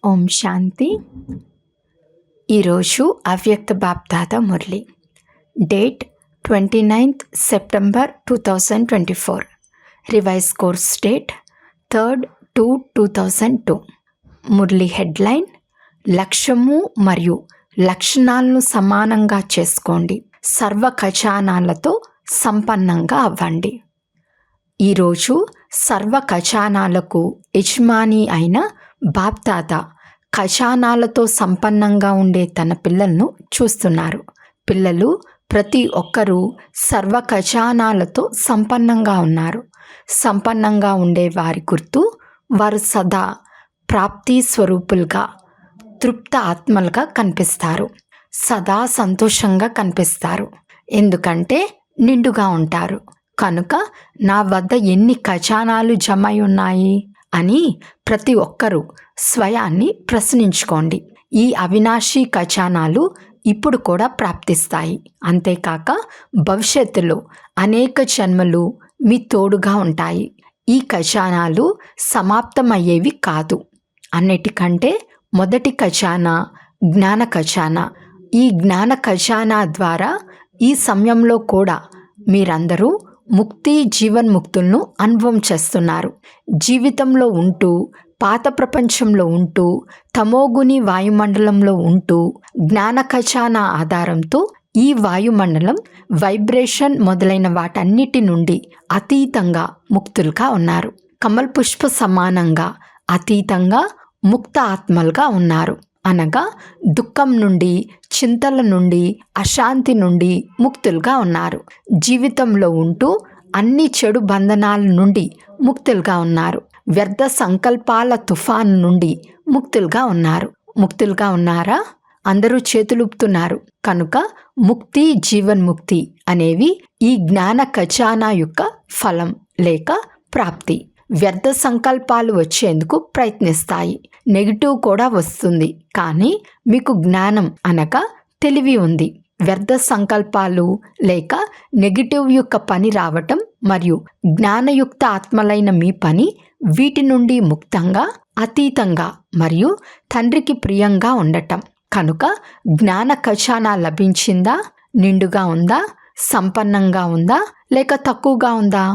ఓం శాంతి. ఈరోజు అవ్యక్త BapDada Murali. Date 29th September 2024. Revise course date 3rd 2/2002. Murali headline: లక్ష్యము మరియు లక్షణాలను సమానంగా చేసుకోండి, సర్వ ఖజానాలతో సంపన్నంగా అవ్వండి. ఈరోజు సర్వ ఖజానాలకు యజమాని అయిన బాప్దాదా ఖజానాలతో సంపన్నంగా ఉండే తన పిల్లలను చూస్తున్నారు. పిల్లలు ప్రతి ఒక్కరూ సర్వ ఖజానాలతో సంపన్నంగా ఉన్నారు. సంపన్నంగా ఉండే వారి గుర్తు వారు సదా ప్రాప్తి స్వరూపులుగా, తృప్త ఆత్మలుగా కనిపిస్తారు. సదా సంతోషంగా కనిపిస్తారు. ఎందుకంటే నిండుగా ఉంటారు. కనుక నా వద్ద ఎన్ని ఖజానాలు జమ అయి ఉన్నాయి అని ప్రతి ఒక్కరూ స్వయాన్ని ప్రశ్నించుకోండి. ఈ అవినాశీ ఖజానాలు ఇప్పుడు కూడా ప్రాప్తిస్తాయి. అంతేకాక భవిష్యత్తులో అనేక జన్మలు మీ తోడుగా ఉంటాయి. ఈ ఖజానాలు సమాప్తమయ్యేవి కాదు. అన్నిటికంటే మొదటి ఖజానా జ్ఞాన ఖజానా. ఈ జ్ఞాన ఖజానా ద్వారా ఈ సమయంలో కూడా మీరందరూ ముక్తి, జీవన్ముక్తులను అనుభవం చేస్తున్నారు. జీవితంలో ఉంటూ, పాత ప్రపంచంలో ఉంటూ, తమోగుని వాయుమండలంలో ఉంటూ, జ్ఞాన ఖజానా ఆధారంతో ఈ వాయుమండలం వైబ్రేషన్ మొదలైన వాటన్నిటి నుండి అతీతంగా ముక్తులుగా ఉన్నారు. కమల్ పుష్ప సమానంగా అతీతంగా ముక్త ఆత్మలుగా ఉన్నారు. అనగా దుఃఖం నుండి, చింతల నుండి, అశాంతి నుండి ముక్తులుగా ఉన్నారు. జీవితంలో ఉంటూ అన్ని చెడు బంధనాల నుండి ముక్తులుగా ఉన్నారు. వ్యర్థ సంకల్పాల తుఫాను నుండి ముక్తులుగా ఉన్నారు. ముక్తులుగా ఉన్నారా? అందరూ చేతులుపుతున్నారు. కనుక ముక్తి, జీవన్ముక్తి అనేవి ఈ జ్ఞాన ఖజానా యొక్క ఫలం లేక ప్రాప్తి. వ్యర్థ సంకల్పాలు వచ్చేందుకు ప్రయత్నిస్తాయి. నెగిటివ్ కూడా వస్తుంది. కానీ మీకు జ్ఞానం అనగా తెలివి ఉంది. వ్యర్థ సంకల్పాలు లేక నెగిటివ్ యొక్క పని రావటం మరియు జ్ఞానయుక్త ఆత్మలైన మీ పని వీటి నుండి ముక్తంగా, అతీతంగా మరియు తండ్రికి ప్రియంగా ఉండటం. కనుక జ్ఞాన ఖజానా లభించిందా, నిండుగా ఉందా, సంపన్నంగా ఉందా లేక తక్కువగా ఉందా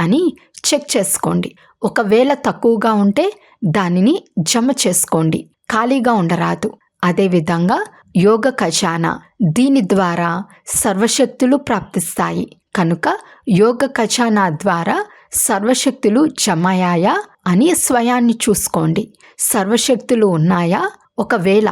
అని చెక్ చేసుకోండి. ఒకవేళ తక్కువగా ఉంటే దానిని జమ చేసుకోండి. ఖాళీగా ఉండరాదు. అదేవిధంగా యోగ ఖజానా, దీని ద్వారా సర్వశక్తులు ప్రాప్తిస్తాయి. కనుక యోగ ఖజానా ద్వారా సర్వశక్తులు జమయ్యాయా అని స్వయాన్ని చూసుకోండి. సర్వశక్తులు ఉన్నాయా? ఒకవేళ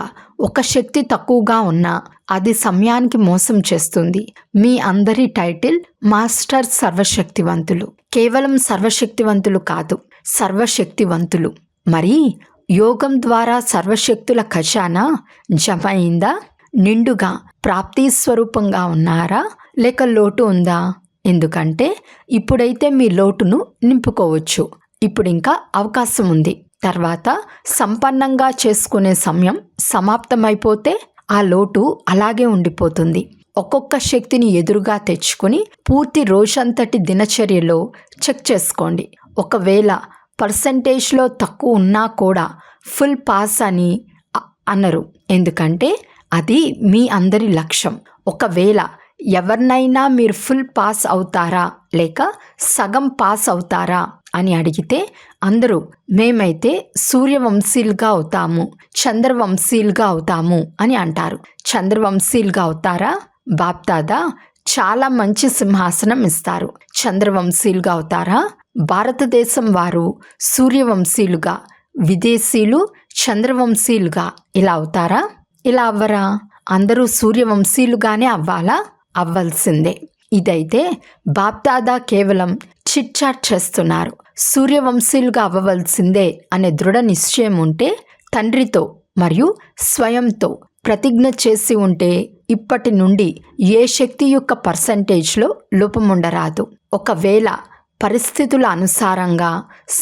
ఒక శక్తి తక్కువగా ఉన్నా అది సమయానికి మోసం చేస్తుంది. మీ అందరి టైటిల్ మాస్టర్ సర్వశక్తివంతులు. కేవలం సర్వశక్తివంతులు కాదు, సర్వశక్తివంతులు. మరి యోగం ద్వారా సర్వశక్తుల ఖజానా జమ అయిందా? నిండుగా ప్రాప్తి స్వరూపంగా ఉన్నారా లేక లోటు ఉందా? ఎందుకంటే ఇప్పుడైతే మీ లోటును నింపుకోవచ్చు. ఇప్పుడు ఇంకా అవకాశం ఉంది. తర్వాత సంపన్నంగా చేసుకునే సమయం సమాప్తమైపోతే ఆ లోటు అలాగే ఉండిపోతుంది. ఒక్కొక్క శక్తిని ఎదురుగా తెచ్చుకొని పూర్తి రోజంతటి దినచర్యలో చెక్ చేసుకోండి. ఒకవేళ పర్సంటేజ్లో తక్కువ ఉన్నా కూడా ఫుల్ పాస్ అని అనరు. ఎందుకంటే అది మీ అందరి లక్ష్యం. ఒకవేళ ఎవరినైనా మీరు ఫుల్ పాస్ అవుతారా లేక సగం పాస్ అవుతారా అని అడిగితే అందరూ మేమైతే సూర్యవంశీలుగా అవుతాము, చంద్రవంశీలుగా అవుతాము అని అంటారు. చంద్రవంశీలుగా అవుతారా? బాప్దాదా చాలా మంచి సింహాసనం ఇస్తారు. చంద్రవంశీలుగా అవుతారా? భారతదేశం వారు సూర్యవంశీలుగా, విదేశీయులు చంద్రవంశీలుగా ఇలా అవుతారా? ఇలా అవ్వరా? అందరూ సూర్యవంశీలుగానే అవ్వాలా? అవ్వాల్సిందే. ఇదైతే బాప్దాదా కేవలం చిట్చాట్ చేస్తున్నారు. సూర్యవంశీలుగా అవ్వవలసిందే అనే దృఢ నిశ్చయం ఉంటే, తండ్రితో మరియు స్వయంతో ప్రతిజ్ఞ చేసి ఉంటే ఇప్పటి నుండి ఏ శక్తి యొక్క పర్సంటేజ్లో లోపముండరాదు. ఒకవేళ పరిస్థితుల అనుసారంగా,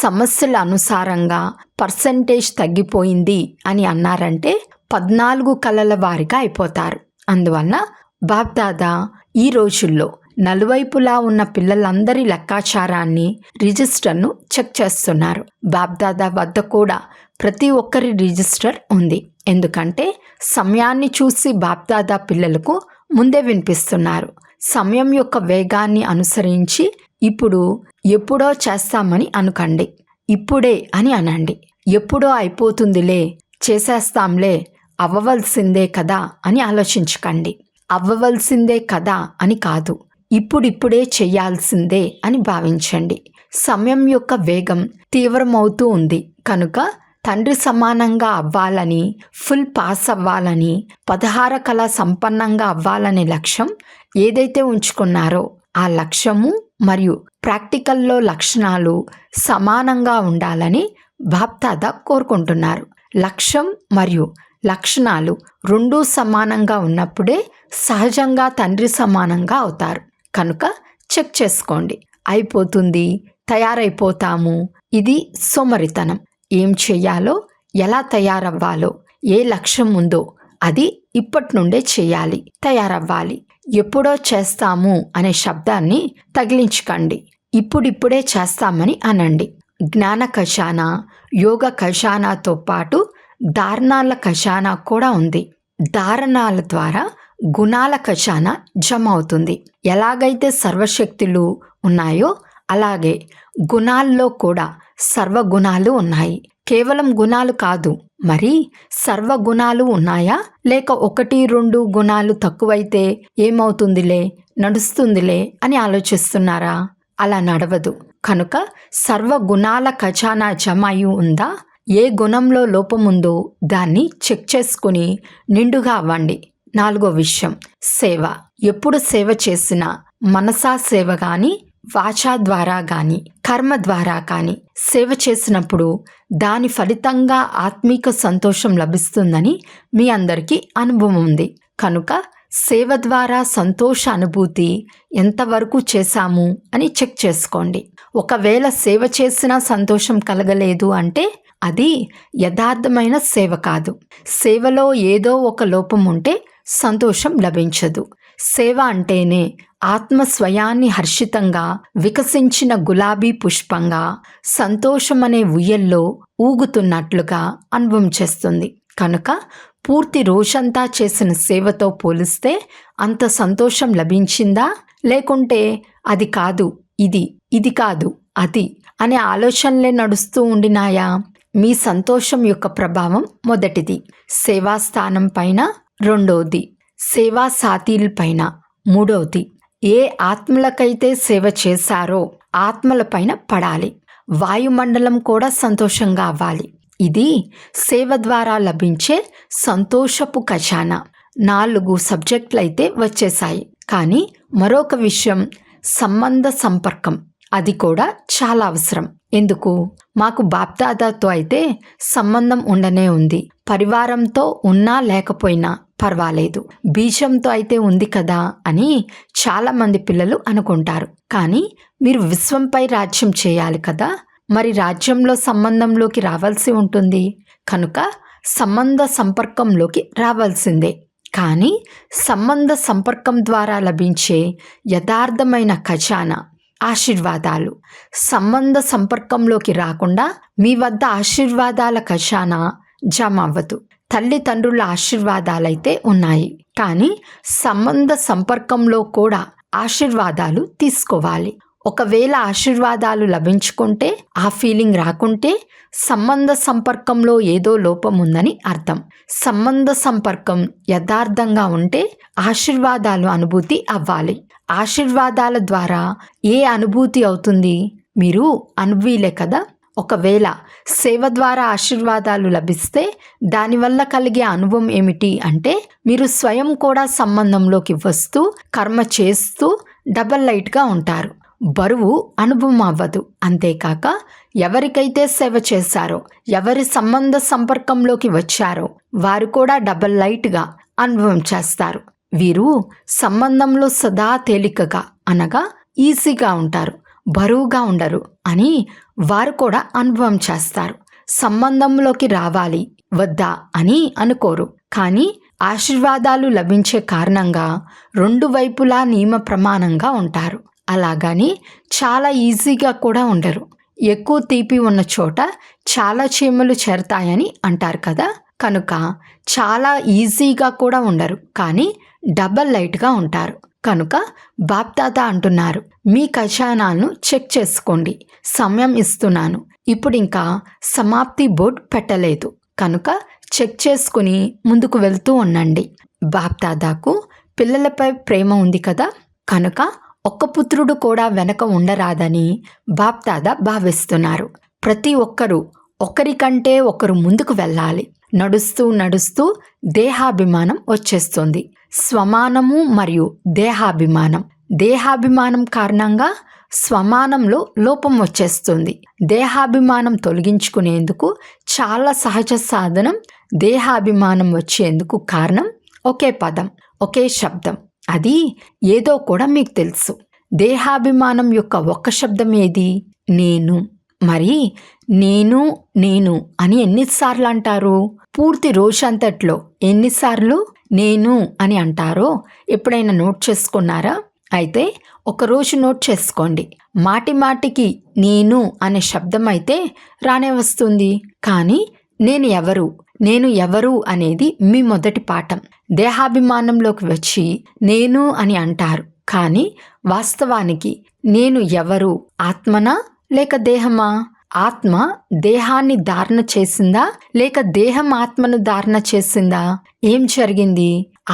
సమస్యల అనుసారంగా పర్సంటేజ్ తగ్గిపోయింది అని అన్నారంటే 14 కళల వారిగా అయిపోతారు. అందువల్ల బాప్దాదా ఈ రోజుల్లో నలువైపులా ఉన్న పిల్లలందరి లెక్కాచారాన్ని, రిజిస్టర్ను చెక్ చేస్తున్నారు. బాప్దాదా వద్ద కూడా ప్రతి ఒక్కరి రిజిస్టర్ ఉంది. ఎందుకంటే సమయాన్ని చూసి బాప్దాదా పిల్లలకు ముందే వినిపిస్తున్నారు. సమయం యొక్క వేగాన్ని అనుసరించి ఇప్పుడు ఎప్పుడో చేస్తామని అనకండి, ఇప్పుడే అని అనండి. ఎప్పుడో అయిపోతుందిలే, చేసేస్తాంలే, అవ్వవలసిందే కదా అని ఆలోచించకండి. అవ్వవలసిందే కదా అని కాదు, ఇప్పుడిప్పుడే చెయ్యాల్సిందే అని భావించండి. సమయం యొక్క వేగం తీవ్రమవుతూ ఉంది కనుక తండ్రి సమానంగా అవ్వాలని, ఫుల్ పాస్ అవ్వాలని, 16 కళ సంపన్నంగా అవ్వాలనే లక్ష్యం ఏదైతే ఉంచుకున్నారో ఆ లక్ష్యము మరియు ప్రాక్టికల్లో లక్షణాలు సమానంగా ఉండాలని బాప్దాదా కోరుకుంటున్నారు. లక్ష్యం మరియు లక్షణాలు రెండూ సమానంగా ఉన్నప్పుడే సహజంగా తండ్రి సమానంగా అవుతారు. కనుక చెక్ చేసుకోండి. అయిపోతుంది, తయారైపోతాము, ఇది సోమరితనం. ఏం చెయ్యాలో, ఎలా తయారవ్వాలో, ఏ లక్ష్యం ఉందో అది ఇప్పటి నుండే చేయాలి, తయారవ్వాలి. ఎప్పుడో చేస్తాము అనే శబ్దాన్ని తగిలించకండి. ఇప్పుడిప్పుడే చేస్తామని అనండి. జ్ఞాన ఖజానా, యోగ ఖజానాతో పాటు ధారణాల ఖజానా కూడా ఉంది. ధారణాల ద్వారా గుణాల ఖజానా జమ అవుతుంది. ఎలాగైతే సర్వశక్తులు ఉన్నాయో అలాగే గుణాల్లో కూడా సర్వగుణాలు ఉన్నాయి. కేవలం గుణాలు కాదు, మరి సర్వగుణాలు ఉన్నాయా? లేక 1-2 గుణాలు తక్కువైతే ఏమవుతుందిలే, నడుస్తుందిలే అని ఆలోచిస్తున్నారా? అలా నడవదు. కనుక సర్వగుణాల ఖజానా జమ అయి ఉందా? ఏ గుణంలో లోపముందో దాన్ని చెక్ చేసుకుని నిండుగా అవ్వండి. 4వ విషయం, సేవ. ఎప్పుడు సేవ చేసినా మనసా సేవ కానీ, వాచా ద్వారా కానీ, కర్మ ద్వారా కానీ సేవ చేసినప్పుడు దాని ఫలితంగా ఆత్మీక సంతోషం లభిస్తుందని మీ అందరికీ అనుభవం ఉంది. కనుక సేవ ద్వారా సంతోష అనుభూతి ఎంతవరకు చేశాము అని చెక్ చేసుకోండి. ఒకవేళ సేవ చేసినా సంతోషం కలగలేదు అంటే అది యథార్థమైన సేవ కాదు. సేవలో ఏదో ఒక లోపం ఉంటే సంతోషం లభించదు. సేవ అంటేనే ఆత్మ స్వయాన్ని హర్షితంగా వికసించిన గులాబీ పుష్పంగా సంతోషమనే ఉయ్యల్లో ఊగుతున్నట్లుగా అనుభవం చేస్తుంది. కనుక పూర్తి రోజంతా చేసిన సేవతో పోలిస్తే అంత సంతోషం లభించిందా? లేకుంటే అది కాదు, ఇది కాదు, అది అనే ఆలోచనలే నడుస్తూ ఉండినాయా? మీ సంతోషం యొక్క ప్రభావం మొదటిది సేవాస్థానం పైన, రెండవది సేవా సాతీల పైన, మూడవది ఏ ఆత్మలకైతే సేవ చేశారో ఆత్మల పైన పడాలి. వాయుమండలం కూడా సంతోషంగా అవ్వాలి. ఇది సేవ ద్వారా లభించే సంతోషపు ఖజానా. 4 సబ్జెక్టులు అయితే వచ్చేసాయి. కానీ మరొక విషయం సంబంధ సంపర్కం. అది కూడా చాలా అవసరం. ఎందుకు? మాకు బాప్దాదాతో అయితే సంబంధం ఉండనే ఉంది. పరివారంతో ఉన్నా లేకపోయినా పర్వాలేదు, బీజంతో అయితే ఉంది కదా అని చాలామంది పిల్లలు అనుకుంటారు. కానీ మీరు విశ్వంపై రాజ్యం చేయాలి కదా, మరి రాజ్యంలో సంబంధంలోకి రావాల్సి ఉంటుంది. కనుక సంబంధ సంపర్కంలోకి రావాల్సిందే. కానీ సంబంధ సంపర్కం ద్వారా లభించే యథార్థమైన ఖజానా ఆశీర్వాదాలు. సంబంధ సంపర్కంలోకి రాకుండా మీ వద్ద ఆశీర్వాదాల ఖజానా జమ అవ్వదు. తల్లిదండ్రుల ఆశీర్వాదాలైతే ఉన్నాయి, కానీ సంబంధ సంపర్కంలో కూడా ఆశీర్వాదాలు తీసుకోవాలి. ఒకవేళ ఆశీర్వాదాలు లభించుకుంటే ఆ ఫీలింగ్ రాకుంటే సంబంధ సంపర్కంలో ఏదో లోపం ఉందని అర్థం. సంబంధ సంపర్కం యథార్థంగా ఉంటే ఆశీర్వాదాలు అనుభూతి అవ్వాలి. ఆశీర్వాదాల ద్వారా ఏ అనుభూతి అవుతుంది? మీరు అనుభవీలే కదా. ఒకవేళ సేవ ద్వారా ఆశీర్వాదాలు లభిస్తే దానివల్ల కలిగే అనుభవం ఏమిటి అంటే మీరు స్వయం కూడా సంబంధంలోకి వస్తూ కర్మ చేస్తూ డబల్ లైట్గా ఉంటారు. బరువు అనుభవం అవ్వదు. అంతేకాక ఎవరికైతే సేవ చేశారో, ఎవరి సంబంధ సంపర్కంలోకి వచ్చారో వారు కూడా డబల్ లైట్గా అనుభవం చేస్తారు. వీరు సంబంధంలో సదా తేలికగా అనగా ఈజీగా ఉంటారు, బరువుగా ఉండరు అని వారు కూడా అనుభవం చేస్తారు. సంబంధంలోకి రావాలి వద్దా అని అనుకోరు. కానీ ఆశీర్వాదాలు లభించే కారణంగా 2 వైపులా నియమ ప్రమాణంగా ఉంటారు. అలాగని చాలా ఈజీగా కూడా ఉండరు. ఎక్కువ తీపి ఉన్న చోట చాలా చీమలు చేరతాయని అంటారు కదా. కనుక చాలా ఈజీగా కూడా ఉండరు, కానీ డబల్ లైట్గా ఉంటారు. కనుక బాప్దాదా అంటున్నారు, మీ ఖజానాలను చెక్ చేసుకోండి, సమయం ఇస్తున్నాను. ఇప్పుడు ఇంకా సమాప్తి బోర్డు పెట్టలేదు కనుక చెక్ చేసుకుని ముందుకు వెళ్తూ ఉండండి. బాప్దాదాకు పిల్లలపై ప్రేమ ఉంది కదా, కనుక ఒక్క పుత్రుడు కూడా వెనక ఉండరాదని బాప్దాదా భావిస్తున్నారు. ప్రతి ఒక్కరూ ఒకరికంటే ఒకరు ముందుకు వెళ్ళాలి. నడుస్తూ నడుస్తూ దేహాభిమానం వచ్చేస్తుంది. స్వమానము మరియు దేహాభిమానం కారణంగా స్వమానంలో లోపం వచ్చేస్తుంది. దేహాభిమానం తొలగించుకునేందుకు చాలా సహజ సాధనం. దేహాభిమానం వచ్చేందుకు కారణం ఒకే పదం, ఒకే శబ్దం. అది ఏదో కూడా మీకు తెలుసు. దేహాభిమానం యొక్క ఒక్క శబ్దం ఏది? నేను. మరి నేను నేను అని ఎన్నిసార్లు అంటారు? పూర్తి రోజంతట్లో ఎన్నిసార్లు నేను అని అంటారో ఎప్పుడైనా నోట్ చేసుకున్నారా? అయితే ఒకరోజు నోట్ చేసుకోండి. మాటి మాటికి నేను అనే శబ్దం అయితే రానే వస్తుంది, కానీ నేను ఎవరు అనేది మీ మొదటి పాఠం. దేహాభిమానంలోకి వచ్చి నేను అని అంటారు, కానీ వాస్తవానికి నేను ఎవరు? ఆత్మనా లేక దేహమా? ఆత్మ దేహాన్ని ధారణ చేసిందా లేక దేహం ఆత్మను ధారణ చేసిందా? ఏం జరిగింది?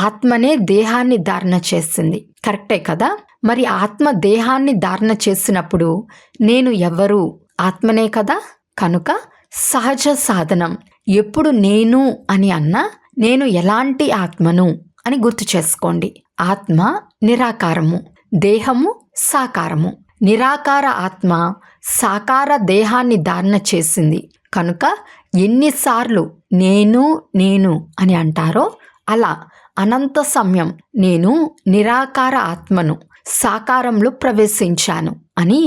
ఆత్మనే దేహాన్ని ధారణ చేసింది. కరెక్టే కదా. మరి ఆత్మ దేహాన్ని ధారణ చేసినప్పుడు నేను ఎవరు? ఆత్మనే కదా. కనుక సహజ సాధనం ఎప్పుడు నేను అని అన్నా నేను ఎలాంటి ఆత్మను అని గుర్తు చేసుకోండి. ఆత్మ నిరాకారము, దేహము సాకారము. నిరాకార ఆత్మ సాకార దేహాన్ని ధారణ చేసింది. కనుక ఎన్నిసార్లు నేను నేను అని అంటారో అలా అనంత సమయం నేను నిరాకార ఆత్మను సాకారంలో ప్రవేశించాను అని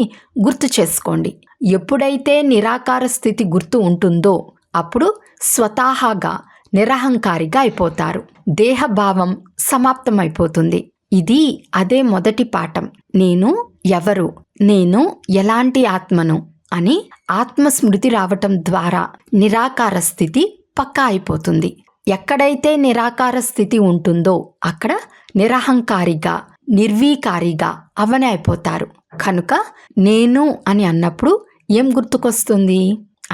గుర్తు చేసుకోండి. ఎప్పుడైతే నిరాకార స్థితి గుర్తు ఉంటుందో అప్పుడు స్వతహాగా నిరహంకారిగా అయిపోతారు. దేహభావం సమాప్తమైపోతుంది. ఇది అదే మొదటి పాఠం. నేను ఎవరు? నేను ఎలాంటి ఆత్మను అని ఆత్మస్మృతి రావటం ద్వారా నిరాకార స్థితి పక్కా అయిపోతుంది. ఎక్కడైతే నిరాకార స్థితి ఉంటుందో అక్కడ నిరహంకారిగా నిర్వీకారిగా అవనే అయిపోతారు. కనుక నేను అని అన్నప్పుడు ఏం గుర్తుకొస్తుంది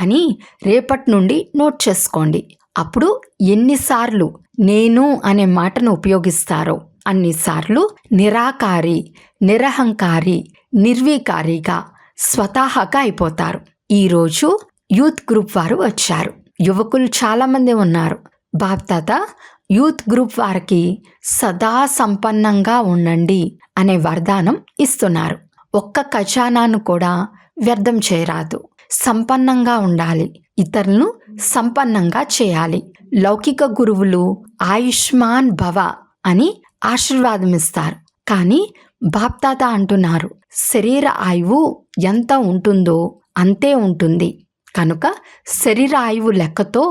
అని రేపటి నుండి నోట్ చేసుకోండి. అప్పుడు ఎన్నిసార్లు నేను అనే మాటను ఉపయోగిస్తారో అన్నిసార్లు నిరాకారి, నిరహంకారి, నిర్వీకారిగా స్వతహాగా అయిపోతారు. ఈరోజు యూత్ గ్రూప్ వారు వచ్చారు. యువకులు చాలామంది ఉన్నారు. బాప్దాదా యూత్ గ్రూప్ వారికి సదా సంపన్నంగా ఉండండి అనే వరదానం ఇస్తున్నారు. ఒక్క ఖజానాను కూడా వ్యర్థం చేయరాదు. సంపన్నంగా ఉండాలి, ఇతరులను సంపన్నంగా చేయాలి. లౌకిక గురువులు ఆయుష్మాన్ భవ అని ఆశీర్వాదం ఇస్తారు, కానీ బాప్దాదా అంటున్నారు శరీర ఆయువు ఎంత ఉంటుందో అంతే ఉంటుంది. కనుక శరీర ఆయువు లెక్కతో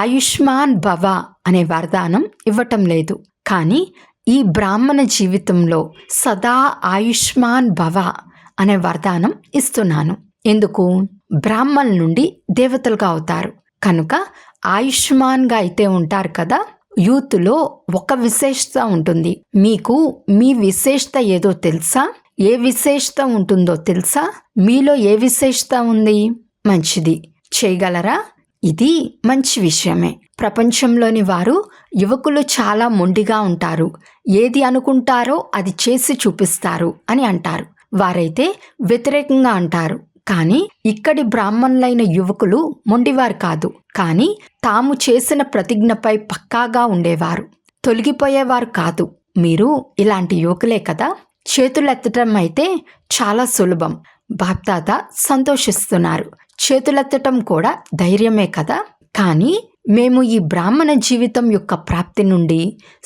ఆయుష్మాన్ భవ అనే వరదానం ఇవ్వటం లేదు, కానీ ఈ బ్రాహ్మణ జీవితంలో సదా ఆయుష్మాన్ భవ అనే వరదానం ఇస్తున్నాను. ఎందుకు? బ్రాహ్మణుల నుండి దేవతలుగా అవుతారు కనుక ఆయుష్మాన్గా అయితే ఉంటారు కదా. యూత్లో ఒక విశేషత ఉంటుంది. మీకు మీ విశేషత ఏదో తెలుసా? ఏ విశేషత ఉంటుందో తెలుసా? మీలో ఏ విశేషత ఉంది? మంచిది చేయగలరా? ఇది మంచి విషయమే. ప్రపంచంలోని వారు యువకులు చాలా మొండిగా ఉంటారు. ఏది అనుకుంటారో అది చేసి చూపిస్తారు అని అంటారు. వారైతే వ్యతిరేకంగా అంటారు. కానీ ఇక్కడి బ్రాహ్మణులైన యువకులు మొండివారు కాదు, కానీ తాము చేసిన ప్రతిజ్ఞపై పక్కాగా ఉండేవారు, తొలగిపోయేవారు కాదు. మీరు ఇలాంటి యువకులే కదా. చేతులెత్తటం అయితే చాలా సులభం. బాప్దాదా సంతోషిస్తున్నారు. చేతులెత్తటం కూడా ధైర్యమే కదా. కానీ మేము ఈ బ్రాహ్మణ జీవితం యొక్క ప్రాప్తి నుండి,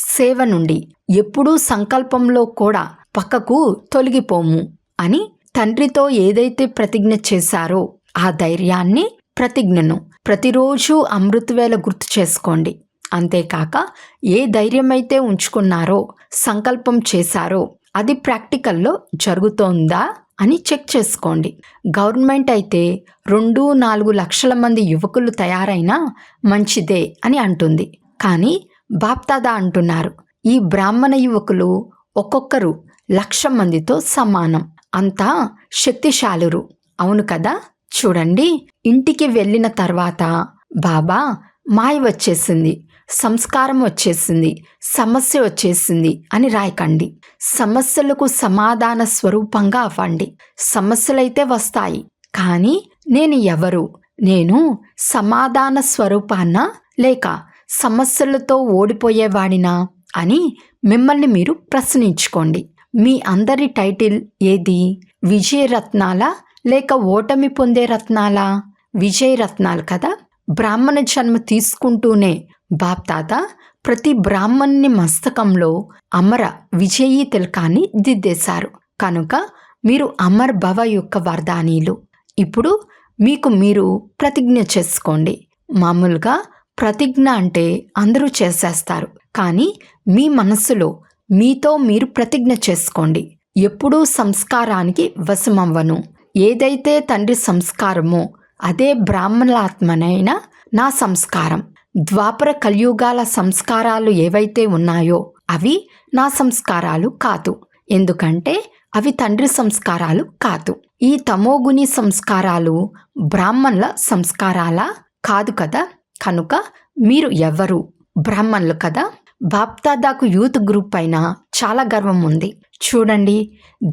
సేవ నుండి ఎప్పుడూ సంకల్పంలో కూడా పక్కకు తొలగిపోము అని తండ్రితో ఏదైతే ప్రతిజ్ఞ చేశారో ఆ ధైర్యాన్ని, ప్రతిజ్ఞను ప్రతిరోజు అమృతవేళ గుర్తు చేసుకోండి. అంతేకాక ఏ ధైర్యమైతే ఉంచుకున్నారో, సంకల్పం చేశారో అది ప్రాక్టికల్లో జరుగుతోందా అని చెక్ చేసుకోండి. గవర్నమెంట్ అయితే 2-4 లక్షల మంది యువకులు తయారైనా మంచిదే అని అంటుంది. కానీ బాప్దాదా అంటున్నారు, ఈ బ్రాహ్మణ యువకులు ఒక్కొక్కరు 1,00,000 మందితో సమానం. అంతా శక్తిశాలురు. అవును కదా? చూడండి, ఇంటికి వెళ్ళిన తర్వాత బాబా మాయ వచ్చేసింది, సంస్కారం వచ్చేసింది, సమస్య వచ్చేసింది అని రాయకండి. సమస్యలకు సమాధాన స్వరూపంగా అవ్వండి. సమస్యలైతే వస్తాయి, కానీ నేను ఎవరు? నేను సమాధాన స్వరూపాన్న లేక సమస్యలతో ఓడిపోయేవాడినా అని మిమ్మల్ని మీరు ప్రశ్నించుకోండి. మీ అందరి టైటిల్ ఏది? విజయరత్నాలా లేక ఓటమి పొందే రత్నాలా? విజయరత్నాలు కదా. బ్రాహ్మణ జన్మ తీసుకుంటూనే బాప్దాదా ప్రతి బ్రాహ్మణుని మస్తకంలో అమర విజయీ తిలకాన్ని దిద్దేశారు. కనుక మీరు అమర్ భవ యొక్క వరదానీలు. ఇప్పుడు మీకు మీరు ప్రతిజ్ఞ చేసుకోండి. మామూలుగా ప్రతిజ్ఞ అంటే అందరూ చేసేస్తారు, కానీ మీ మనస్సులో మీతో మీరు ప్రతిజ్ఞ చేసుకోండి. ఎప్పుడూ సంస్కారానికి వశమవ్వను. ఏదైతే తండ్రి సంస్కారమో అదే బ్రాహ్మణాత్మనైనా నా సంస్కారం. ద్వాపర కలియుగాల సంస్కారాలు ఏవైతే ఉన్నాయో అవి నా సంస్కారాలు కాదు. ఎందుకంటే అవి తండ్రి సంస్కారాలు కాదు. ఈ తమోగుణి సంస్కారాలు బ్రాహ్మణుల సంస్కారాలా? కాదు కదా. కనుక మీరు ఎవరు? బ్రాహ్మణులు కదా. బాప్దాదాకు యూత్ గ్రూప్ పైన చాలా గర్వం ఉంది. చూడండి,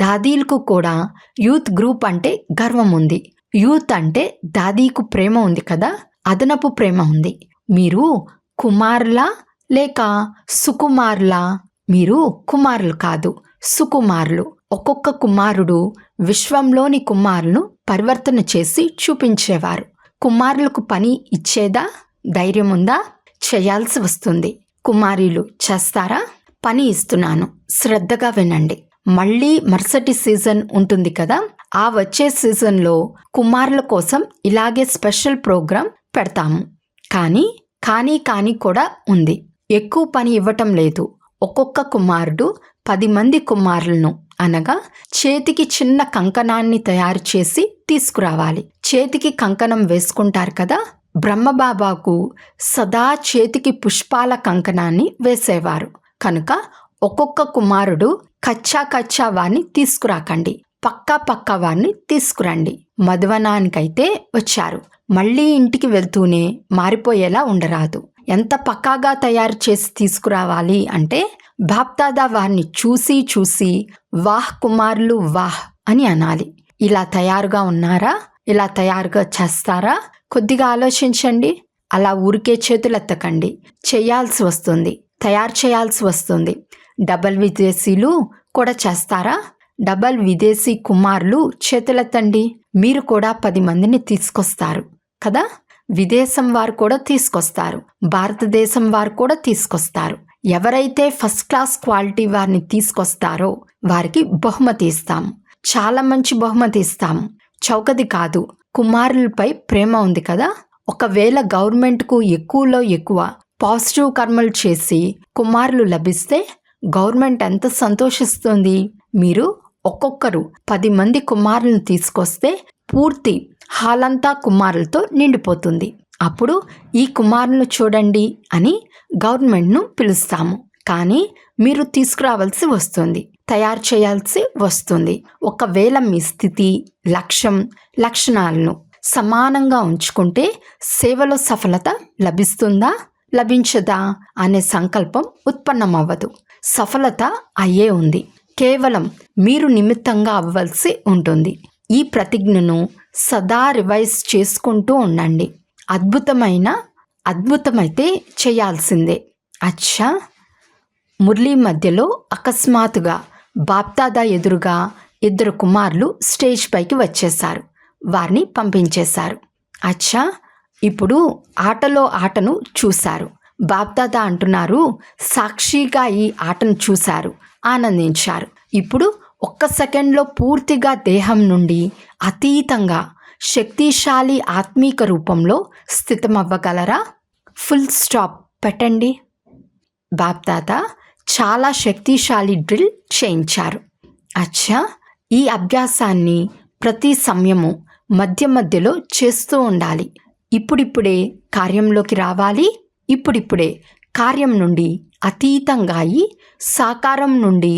దాదీలకు కూడా యూత్ గ్రూప్ అంటే గర్వం ఉంది. యూత్ అంటే దాదీకు ప్రేమ ఉంది కదా, అదనపు ప్రేమ ఉంది. మీరు కుమారులా లేక సుకుమారులా? మీరు కుమారులు కాదు, సుకుమారులు. ఒక్కొక్క కుమారుడు విశ్వంలోని కుమారులను పరివర్తన చేసి చూపించేవారు. కుమారులకు పని ఇచ్చేదా? ధైర్యం ఉందా? చేయాల్సి వస్తుంది. కుమారీలు చేస్తారా? పని ఇస్తున్నాను, శ్రద్ధగా వినండి. మళ్ళీ మరుసటి సీజన్ ఉంటుంది కదా, ఆ వచ్చే సీజన్లో కుమారుల కోసం ఇలాగే స్పెషల్ ప్రోగ్రాం పెడతాము. కానీ కూడా ఉంది. ఎక్కువ పని ఇవ్వటం లేదు. ఒక్కొక్క కుమారుడు 10 మంది కుమారులను అనగా చేతికి చిన్న కంకణాన్ని తయారు చేసి తీసుకురావాలి. చేతికి కంకణం వేసుకుంటారు కదా, బ్రహ్మబాబాకు సదా చేతికి పుష్పాల కంకణాన్ని వేసేవారు. కనుక ఒక్కొక్క కుమారుడు కచ్చా వారిని తీసుకురాకండి, పక్కా వారిని తీసుకురండి. మధువనానికైతే వచ్చారు, మళ్ళీ ఇంటికి వెళ్తూనే మారిపోయేలా ఉండరాదు. ఎంత పక్కాగా తయారు చేసి తీసుకురావాలి అంటే బాప్దాదా వారిని చూసి వాహ్ కుమారులు వాహ్ అని అనాలి. ఇలా తయారుగా ఉన్నారా? ఇలా తయారుగా చేస్తారా? కొద్దిగా ఆలోచించండి. అలా ఊరికే చేతులెత్తకండి. చేయాల్సి వస్తుంది, తయారు చేయాల్సి వస్తుంది. డబల్ విదేశీలు కూడా చేస్తారా? డబల్ విదేశీ కుమారులు చేతులెత్తండి. మీరు కూడా 10 మందిని తీసుకొస్తారు కదా. విదేశం వారు కూడా తీసుకొస్తారు, భారతదేశం వారు కూడా తీసుకొస్తారు. ఎవరైతే ఫస్ట్ క్లాస్ క్వాలిటీ వారిని తీసుకొస్తారో వారికి బహుమతి ఇస్తాము. చాలా మంచి బహుమతి ఇస్తాము. చౌకది కాదు. కుమారులపై ప్రేమ ఉంది కదా. ఒకవేళ గవర్నమెంట్కు ఎక్కువలో ఎక్కువ పాజిటివ్ కర్మలు చేసి కుమారులు లభిస్తే గవర్నమెంట్ ఎంత సంతోషిస్తుంది. మీరు ఒక్కొక్కరు 10 మంది కుమారులను తీసుకొస్తే పూర్తి హాలంతా కుమారులతో నిండిపోతుంది. అప్పుడు ఈ కుమారులను చూడండి అని గవర్నమెంట్ను పిలుస్తాము. కానీ మీరు తీసుకురావాల్సి వస్తుంది, తయారు చేయాల్సి వస్తుంది. ఒకవేళ మీ స్థితి, లక్ష్యం, లక్షణాలను సమానంగా ఉంచుకుంటే సేవలో సఫలత లభిస్తుందా లభించదా అనే సంకల్పం ఉత్పన్నమవ్వదు. సఫలత అయ్యే ఉంది. కేవలం మీరు నిమిత్తంగా అవ్వాల్సి ఉంటుంది. ఈ ప్రతిజ్ఞను సదా రివైజ్ చేసుకుంటూ ఉండండి. అద్భుతమైతే చేయాల్సిందే. అచ్చా. మురళీ మధ్యలో అకస్మాత్తుగా బాప్దాదా ఎదురుగా 2 కుమారులు స్టేజ్ పైకి వచ్చేశారు. వారిని పంపించేశారు. అచ్చా, ఇప్పుడు ఆటలో ఆటను చూశారు. బాప్దాదా అంటున్నారు, సాక్షిగా ఈ ఆటను చూశారు, ఆనందించారు. ఇప్పుడు ఒక్క సెకండ్లో పూర్తిగా దేహం నుండి అతీతంగా శక్తిశాలి ఆత్మీక రూపంలో స్థితమవ్వగలరా? ఫుల్ స్టాప్ పెట్టండి. బాప్దాదా చాలా శక్తిశాలి డ్రిల్ చేయించారు. అచ్చా, ఈ అభ్యాసాన్ని ప్రతి సమయము మధ్య మధ్యలో చేస్తూ ఉండాలి. ఇప్పుడిప్పుడే కార్యంలోకి రావాలి. ఇప్పుడిప్పుడే కార్యం నుండి అతీతంగా అయి సాకారం నుండి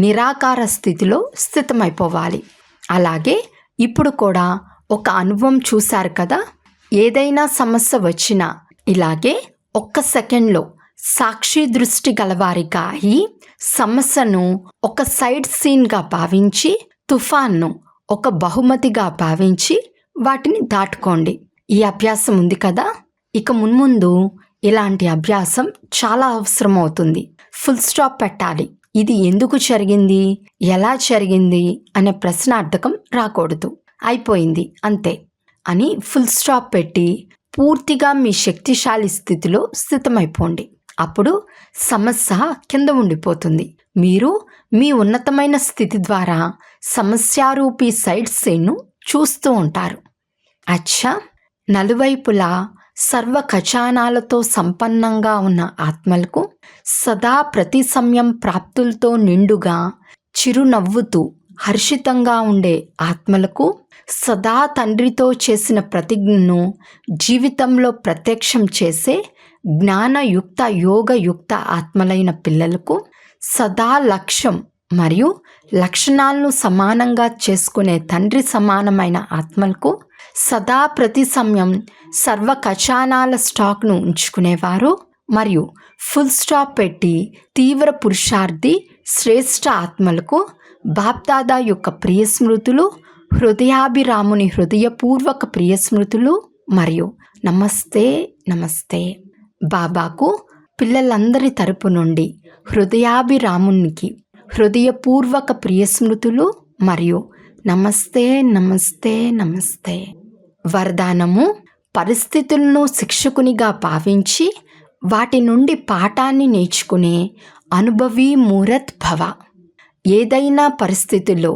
నిరాకార స్థితిలో స్థితమైపోవాలి. అలాగే ఇప్పుడు కూడా ఒక అనుభవం చూశారు కదా, ఏదైనా సమస్య వచ్చినా ఇలాగే ఒక్క సెకండ్లో సాక్షి దృష్టి గలవారిగా అయి సమస్యను ఒక సైడ్ సీన్గా భావించి తుఫాన్ను ఒక బహుమతిగా భావించి వాటిని దాటుకోండి. ఈ అభ్యాసం ఉంది కదా, ఇక మున్ముందు ఇలాంటి అభ్యాసం చాలా అవసరం అవుతుంది. ఫుల్ స్టాప్ పెట్టాలి. ఇది ఎందుకు జరిగింది, ఎలా జరిగింది అనే ప్రశ్నార్థకం రాకూడదు. అయిపోయింది అంతే అని ఫుల్ స్టాప్ పెట్టి పూర్తిగా మీ శక్తిశాలి స్థితిలో స్థితమైపోండి. అప్పుడు సమస్య కింద ఉండిపోతుంది. మీరు మీ ఉన్నతమైన స్థితి ద్వారా సమస్యారూపీ సైడ్ సీన్ను చూస్తూ ఉంటారు. అచ్చా, నలువైపులా సర్వ ఖజానాలతో సంపన్నంగా ఉన్న ఆత్మలకు, సదా ప్రతి సమయం ప్రాప్తులతో నిండుగా చిరునవ్వుతూ హర్షితంగా ఉండే ఆత్మలకు, సదా తండ్రితో చేసిన ప్రతిజ్ఞను జీవితంలో ప్రత్యక్షం చేసే జ్ఞానయుక్త యోగయుక్త ఆత్మలైన పిల్లలకు, సదా లక్ష్యం మరియు లక్షణాలను సమానంగా చేసుకునే తండ్రి సమానమైన ఆత్మలకు, సదా ప్రతి సమయం సర్వ ఖజానాల స్టాక్ను ఉంచుకునేవారు మరియు ఫుల్ స్టాప్ పెట్టి తీవ్ర పురుషార్థి శ్రేష్ఠ ఆత్మలకు బాప్దాదా యొక్క ప్రియ స్మృతులు, హృదయాభిరాముని హృదయపూర్వక ప్రియ స్మృతులు మరియు నమస్తే నమస్తే. బాబాకు పిల్లలందరి తరపు నుండి హృదయాభిరామునికి హృదయపూర్వక ప్రియ స్మృతులు మరియు నమస్తే నమస్తే నమస్తే. వరదానము: పరిస్థితులను శిక్షకునిగా భావించి వాటి నుండి పాఠాన్ని నేర్చుకునే అనుభవీ మూరత్ భవ. ఏదైనా పరిస్థితుల్లో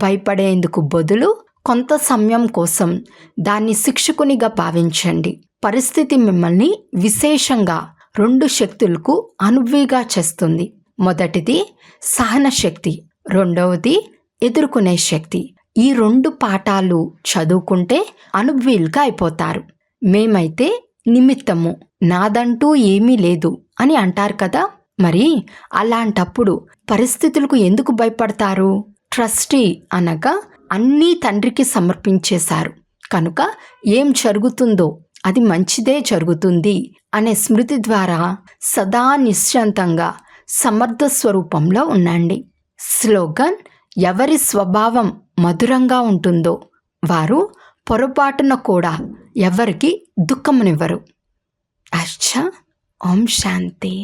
భయపడేందుకు బదులు కొంత సమయం కోసం దాన్ని శిక్షకునిగా భావించండి. పరిస్థితి మిమ్మల్ని విశేషంగా 2 శక్తులకు అనుభవిగా చేస్తుంది. మొదటిది సహన శక్తి, రెండవది ఎదుర్కొనే శక్తి. ఈ 2 పాఠాలు చదువుకుంటే అనుభవీలుగా అయిపోతారు. మేమైతే నిమిత్తము, నాదంటూ ఏమీ లేదు అని అంటారు కదా, మరి అలాంటప్పుడు పరిస్థితులకు ఎందుకు భయపడతారు? ట్రస్టీ అనగా అన్నీ తండ్రికి సమర్పించేశారు కనుక ఏం జరుగుతుందో అది మంచిదే జరుగుతుంది అనే స్మృతి ద్వారా సదా నిశ్చంతంగా సమర్థ స్వరూపంలో ఉండండి. స్లోగన్: ఎవరి స్వభావం మధురంగా ఉంటుందో వారు పొరపాటున కూడా ఎవరికి దుఃఖమునివ్వరు. అచ్చా, ఓం శాంతి.